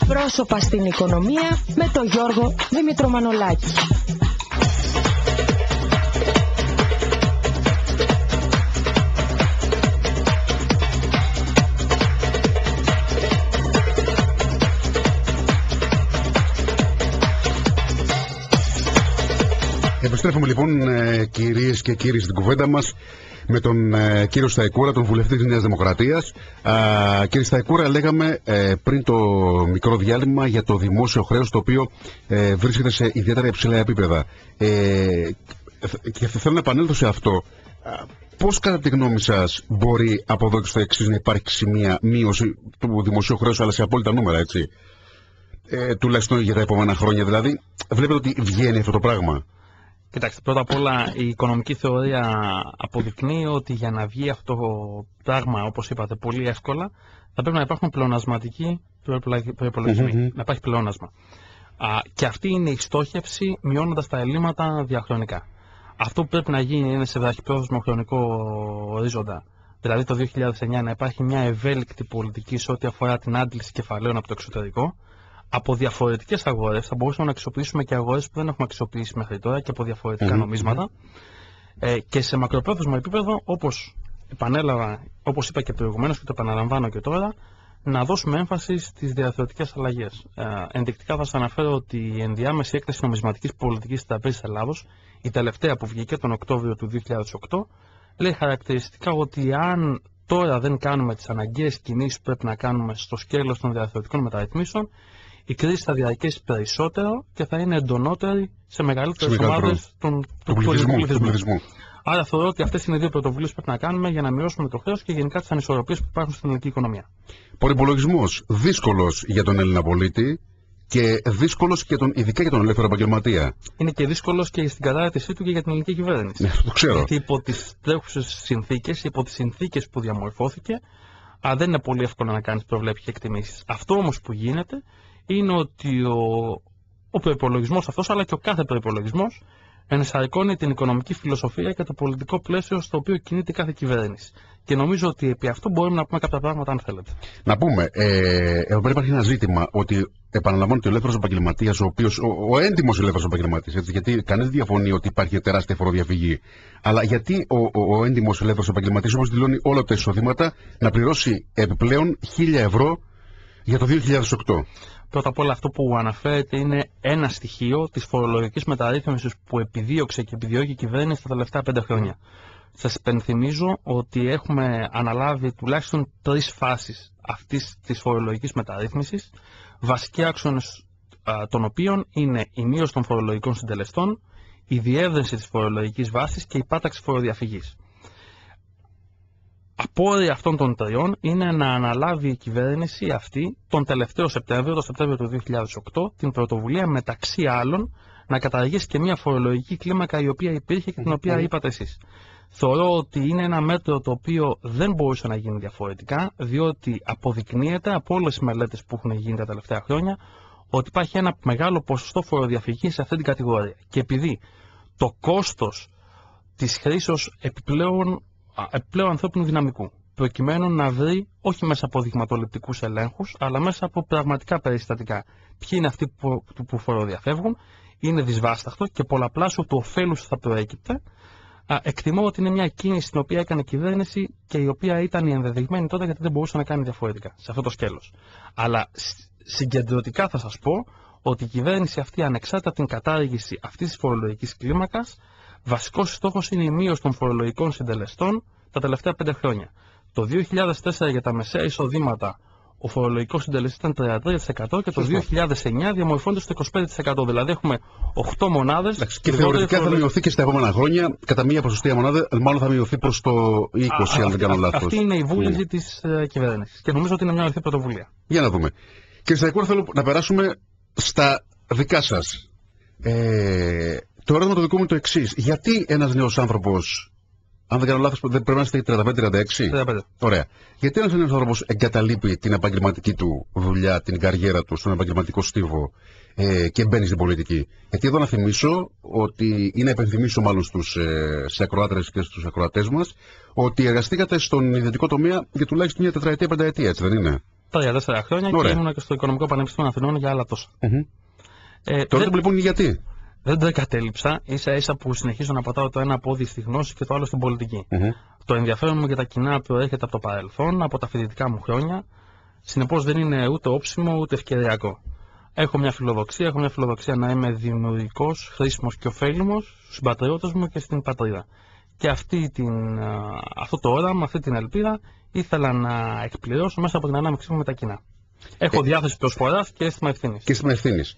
Πρόσωπα στην οικονομία με τον Γιώργο Δημητρομανολάκη. Επιστρέφουμε λοιπόν, κυρίες και κύριοι, στην κουβέντα μας με τον κύριο Σταϊκούρα, τον βουλευτή της Νέας Δημοκρατίας. Κύριε Σταϊκούρα, λέγαμε πριν το μικρό διάλειμμα για το δημόσιο χρέος, το οποίο βρίσκεται σε ιδιαίτερα υψηλά επίπεδα. Και θέλω να επανέλθω σε αυτό. Πώς, κατά τη γνώμη σας, μπορεί από εδώ και στο εξής να υπάρξει μια μείωση του δημοσίου χρέους, αλλά σε απόλυτα νούμερα, έτσι, τουλάχιστον για τα επόμενα χρόνια? Δηλαδή, βλέπετε ότι βγαίνει αυτό το πράγμα? Κοιτάξτε, πρώτα απ' όλα η οικονομική θεωρία αποδεικνύει ότι για να βγει αυτό το πράγμα, όπως είπατε, πολύ εύκολα, θα πρέπει να υπάρχουν πλεονασματικοί προϋπολογισμοί, να υπάρχει πλεόνασμα. Και αυτή είναι η στόχευση, μειώνοντας τα ελλείμματα διαχρονικά. Αυτό που πρέπει να γίνει είναι σε βραχυπρόθεσμο χρονικό ορίζοντα, δηλαδή το 2009, να υπάρχει μια ευέλικτη πολιτική σε ό,τι αφορά την άντληση κεφαλαίων από το εξωτερικό. Από διαφορετικές αγορές, θα μπορούσαμε να αξιοποιήσουμε και αγορές που δεν έχουμε αξιοποιήσει μέχρι τώρα και από διαφορετικά νομίσματα. Και σε μακροπρόθεσμο επίπεδο, όπως επανέλαβα, όπως είπα και προηγουμένως και το επαναλαμβάνω και τώρα, να δώσουμε έμφαση στις διαρθρωτικές αλλαγές. Ενδεικτικά θα σας αναφέρω ότι η ενδιάμεση έκθεση νομισματικής πολιτικής της Τραπέζης Ελλάδος, η τελευταία που βγήκε τον Οκτώβριο του 2008, λέει χαρακτηριστικά ότι αν τώρα δεν κάνουμε τις αναγκαίες κινήσεις που πρέπει να κάνουμε στο σκέλος των διαρθρωτικών μεταρρυθμίσεων, η κρίση θα διαρκέσει περισσότερο και θα είναι εντονότερη σε μεγαλύτερες ομάδες του πληθυσμού. Άρα θεωρώ ότι αυτές είναι οι δύο πρωτοβουλίες που πρέπει να κάνουμε για να μειώσουμε το χρέος και γενικά τις ανισορροπίες που υπάρχουν στην ελληνική οικονομία. Προϋπολογισμός δύσκολος για τον Έλληνα πολίτη και δύσκολος και ειδικά για τον ελεύθερο επαγγελματία. Είναι και δύσκολος και στην κατάρτισή του και για την ελληνική κυβέρνηση. Ναι, το ξέρω. Γιατί υπό τις τρέχουσες συνθήκες, υπό τις συνθήκες που διαμορφώθηκε, δεν είναι πολύ εύκολο να κάνεις προβλέψεις και εκτιμήσεις. Αυτό όμως που γίνεται είναι ότι ο προϋπολογισμός αυτός, αλλά και ο κάθε προϋπολογισμός, ενσαρκώνει την οικονομική φιλοσοφία και το πολιτικό πλαίσιο στο οποίο κινείται κάθε κυβέρνηση. Και νομίζω ότι επί αυτού μπορούμε να πούμε κάποια πράγματα, αν θέλετε. Να πούμε, εδώ πέρα υπάρχει ένα ζήτημα, ότι επαναλαμβάνω ότι ο ελεύθερος επαγγελματίας, ο έντιμος ελεύθερος επαγγελματίας, γιατί κανείς δεν διαφωνεί ότι υπάρχει τεράστια φοροδιαφυγή, αλλά γιατί ο έντιμος ελεύθερος επαγγελματίας, όπως δηλώνει όλα τα εισοδήματα, να πληρώσει επιπλέον 1.000 ευρώ για το 2008. Πρώτα απ' όλα, αυτό που αναφέρεται είναι ένα στοιχείο της φορολογικής μεταρρύθμισης που επιδίωξε και επιδιώκει η κυβέρνηση τα τελευταία 5 χρόνια. Σας υπενθυμίζω ότι έχουμε αναλάβει τουλάχιστον 3 φάσεις αυτής της φορολογικής μεταρρύθμισης, βασικοί άξονες των οποίων είναι η μείωση των φορολογικών συντελεστών, η διεύρυνση της φορολογικής βάσης και η πάταξη φοροδιαφυγής. Απόρρια αυτών των τριών είναι να αναλάβει η κυβέρνηση αυτή τον τελευταίο Σεπτέμβριο, το Σεπτέμβριο του 2008, την πρωτοβουλία μεταξύ άλλων να καταργήσει και μια φορολογική κλίμακα η οποία υπήρχε και την οποία είπατε εσείς. Θεωρώ ότι είναι ένα μέτρο το οποίο δεν μπορούσε να γίνει διαφορετικά, διότι αποδεικνύεται από όλες τις μελέτες που έχουν γίνει τα τελευταία χρόνια ότι υπάρχει ένα μεγάλο ποσοστό φοροδιαφυγής σε αυτή την κατηγορία. Και το κόστος της χρήσεως επιπλέον ανθρώπινου δυναμικού, προκειμένου να βρει όχι μέσα από δειγματοληπτικούς ελέγχους, αλλά μέσα από πραγματικά περιστατικά ποιοι είναι αυτοί που φοροδιαφεύγουν, είναι δυσβάσταχτο και πολλαπλάσιο του ωφέλους που θα προέκυπτε. Εκτιμώ ότι είναι μια κίνηση την οποία έκανε η κυβέρνηση και η οποία ήταν η ενδεδειγμένη τότε, γιατί δεν μπορούσε να κάνει διαφορετικά σε αυτό το σκέλος. Αλλά συγκεντρωτικά θα σας πω ότι η κυβέρνηση αυτή, ανεξάρτητα την κατάργηση αυτής της φορολογικής κλίμακας, βασικός στόχος είναι η μείωση των φορολογικών συντελεστών τα τελευταία 5 χρόνια. Το 2004 για τα μεσαία εισοδήματα ο φορολογικός συντελεστής ήταν 33% και το 2009 διαμορφώνεται στο 25%. Δηλαδή έχουμε 8 μονάδες. Και θεωρητικά θα μειωθεί και στα επόμενα χρόνια κατά μία ποσοστία μονάδα, μάλλον θα μειωθεί προς το 20%, αν δεν κάνω λάθος. Αυτή είναι η βούληση της κυβέρνησης και νομίζω ότι είναι μια ορθή πρωτοβουλία. Για να δούμε. Κύριε Σταϊκούρα, θέλω να περάσουμε στα δικά σας. Το ερώτημα το δικό μου είναι το εξής. Γιατί ένας νέος άνθρωπος, αν δεν κάνω λάθος, δεν πρέπει να είστε 35-36. 35. Ωραία. Γιατί ένας νέος άνθρωπος εγκαταλείπει την επαγγελματική του δουλειά, την καριέρα του, στον επαγγελματικό στίβο και μπαίνει στην πολιτική? Γιατί εδώ να θυμίσω ότι, ή να επενθυμίσω μάλλον στους ακροάτρες και στους ακροατές μας, ότι εργαστήκατε στον ιδιωτικό τομέα για τουλάχιστον μια τετραετία, πενταετία, έτσι δεν είναι? 3-4 χρόνια. Ωραία. Και ήμουν και στο Οικονομικό Πανεπιστήμιο Αθηνών για άλλα τόσα. Τότε λοιπόν γιατί. Δεν το εγκατέλειψα, ίσα-ίσα που συνεχίζω να πατάω το ένα πόδι στη γνώση και το άλλο στην πολιτική. Το ενδιαφέρον μου για τα κοινά προέρχεται από το παρελθόν, από τα φοιτητικά μου χρόνια. Συνεπώς δεν είναι ούτε όψιμο ούτε ευκαιριακό. Έχω μια φιλοδοξία να είμαι δημιουργικός, χρήσιμος και ωφέλιμος στους συμπατριώτες μου και στην πατρίδα. Και αυτό το όραμα, αυτή την ελπίδα ήθελα να εκπληρώσω μέσα από την ανάμειξή μου με τα κοινά. Έχω διάθεση προσφοράς και αίσθημα ευθύνης. Και αίσθημα ευθύνης.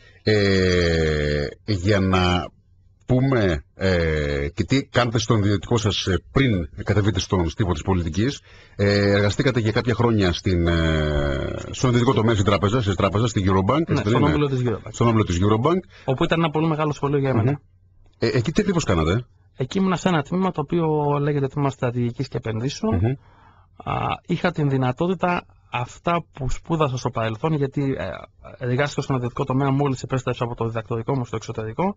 Για να πούμε και τι κάνετε στον ιδιωτικό σας πριν κατεβείτε στον στίβο της πολιτικής, εργαστήκατε για κάποια χρόνια στον ιδιωτικό τομέα στις τράπεζες, στη Eurobank. Ναι, στον όμιλο της Eurobank. Όπου ήταν ένα πολύ μεγάλο σχολείο για μένα. Εκεί τι ακριβώς κάνατε? Εκεί ήμουν σε ένα τμήμα το οποίο λέγεται τμήμα στρατηγικής και επενδύσεων. Είχα την δυνατότητα αυτά που σπούδασα στο παρελθόν, γιατί εργάστηκα στον ιδιωτικό τομέα μόλις επέστρεψα από το διδακτορικό μου στο εξωτερικό,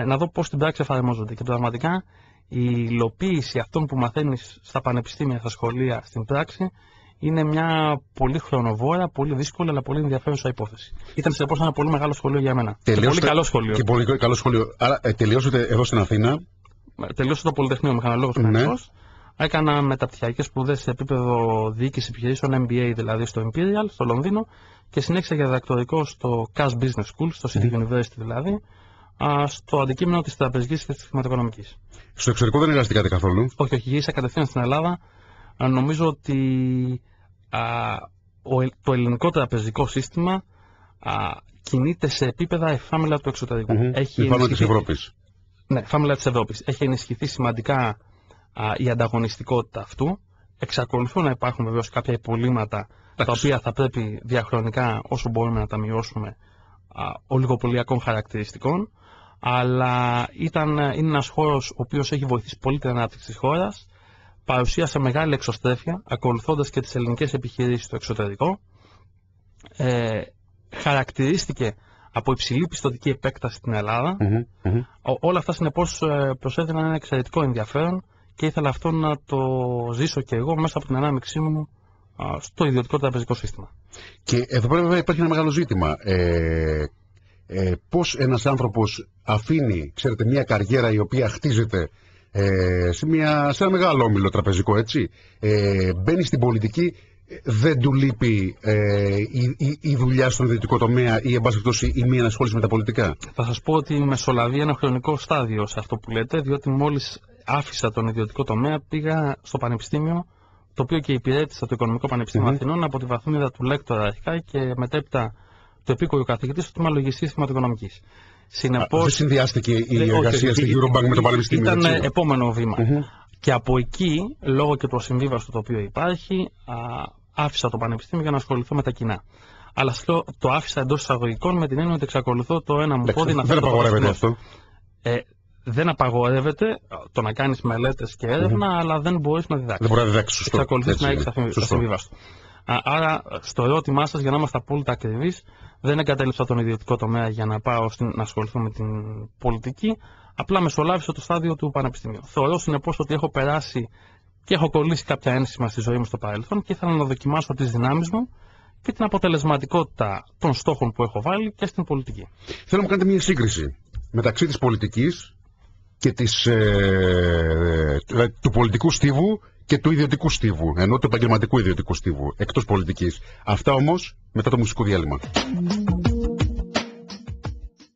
να δω πώς στην πράξη εφαρμόζονται. Και πραγματικά η υλοποίηση αυτών που μαθαίνεις στα πανεπιστήμια, στα σχολεία, στην πράξη, είναι μια πολύ χρονοβόρα, πολύ δύσκολη αλλά πολύ ενδιαφέρουσα υπόθεση. Ήταν συνεπώς ένα πολύ μεγάλο σχολείο για μένα. Πολύ καλό σχολείο. Και πολύ καλό σχολείο. Άρα τελειώσατε εδώ στην Αθήνα. Τελείωσα το Πολυτεχνείο Μηχανολόγος Μηχανικός. Έκανα μεταπτυχιακές σπουδές σε επίπεδο διοίκηση επιχειρήσεων, MBA δηλαδή στο Imperial, στο Λονδίνο, και συνέχισα για διδακτορικό στο Cash Business School, στο City University δηλαδή, στο αντικείμενο της τραπεζικής και της χρηματοοικονομικής. Στο εξωτερικό δεν εργαστήκατε καθόλου? Όχι, γύρισα κατευθείαν στην Ελλάδα. Νομίζω ότι το ελληνικό τραπεζικό σύστημα κινείται σε επίπεδα εφάμιλα του εξωτερικού. Εφάμιλα της Ευρώπης. Ναι, εφάμιλα της Ευρώπης. Έχει ενισχυθεί σημαντικά η ανταγωνιστικότητα αυτού. Εξακολουθούν να υπάρχουν βεβαίως κάποια υπολείμματα τα οποία θα πρέπει διαχρονικά όσο μπορούμε να τα μειώσουμε ολιγοπολιακών χαρακτηριστικών, αλλά είναι ένας χώρος ο οποίος έχει βοηθήσει πολύ την ανάπτυξη της χώρας, παρουσίασε μεγάλη εξωστρέφεια ακολουθώντας και τις ελληνικές επιχειρήσεις στο εξωτερικό, χαρακτηρίστηκε από υψηλή πιστωτική επέκταση στην Ελλάδα. Όλα αυτά συνεπώς προσέδιναν ένα εξαιρετικό ενδιαφέρον και ήθελα αυτό να το ζήσω και εγώ μέσα από την ανάμειξή μου στο ιδιωτικό τραπεζικό σύστημα. Και εδώ πέρα βέβαια υπάρχει ένα μεγάλο ζήτημα. Πώς ένας άνθρωπος αφήνει, ξέρετε, μια καριέρα η οποία χτίζεται σε ένα μεγάλο όμιλο τραπεζικό, έτσι, μπαίνει στην πολιτική, δεν του λείπει η δουλειά στον ιδιωτικό τομέα ή εν πάση περιπτώσει η μία ενασχόληση με τα πολιτικά? Θα σας πω ότι μεσολαβεί ένα χρονικό στάδιο σε αυτό που λέτε, διότι μόλις άφησα τον ιδιωτικό τομέα πήγα στο πανεπιστήμιο, το οποίο και υπηρέτησα το Οικονομικό Πανεπιστήμιο Αθηνών από τη βαθμίδα του λέκτορα αρχικά και μετέπειτα του επίκουρου καθηγητή στο τμήμα λογιστικής χρηματοοικονομικής. Συνεπώς, δεν συνδυάστηκε η εργασία στη Eurobank με το Πανεπιστήμιο? Ήταν επόμενο βήμα. Και από εκεί, λόγω και του ασυμβίβαστου το οποίο υπάρχει, άφησα το Πανεπιστήμιο για να ασχοληθώ με τα κοινά. Αλλά το άφησα εντός εισαγωγικών με την έννοια ότι εξακολουθώ το ένα μου πόδι να φέρω. Δεν απαγορεύεται αυτό. Δεν απαγορεύεται το να κάνεις μελέτες και έρευνα, αλλά δεν μπορείς να διδάξεις. Δεν μπορεί να διδάξεις, σωστό. Εξακολουθείς να έχεις ασυμβίβαστο. Άρα, στο ερώτημά σας, για να είμαστε απόλυτα ακριβείς, δεν εγκατέλειψα τον ιδιωτικό τομέα για να πάω να ασχοληθώ με την πολιτική. Απλά μεσολάβησα το στάδιο του πανεπιστημίου. Θεωρώ συνεπώς ότι έχω περάσει και έχω κολλήσει κάποια ένσημα στη ζωή μου στο παρελθόν και ήθελα να δοκιμάσω τις δυνάμεις μου και την αποτελεσματικότητα των στόχων που έχω βάλει και στην πολιτική. Θέλω να κάνετε μια σύγκριση μεταξύ της πολιτικής και του πολιτικού στίβου και του ιδιωτικού στίβου, ενώ του επαγγελματικού ιδιωτικού στίβου, εκτός πολιτικής. Αυτά όμως μετά το μουσικό διάλειμμα.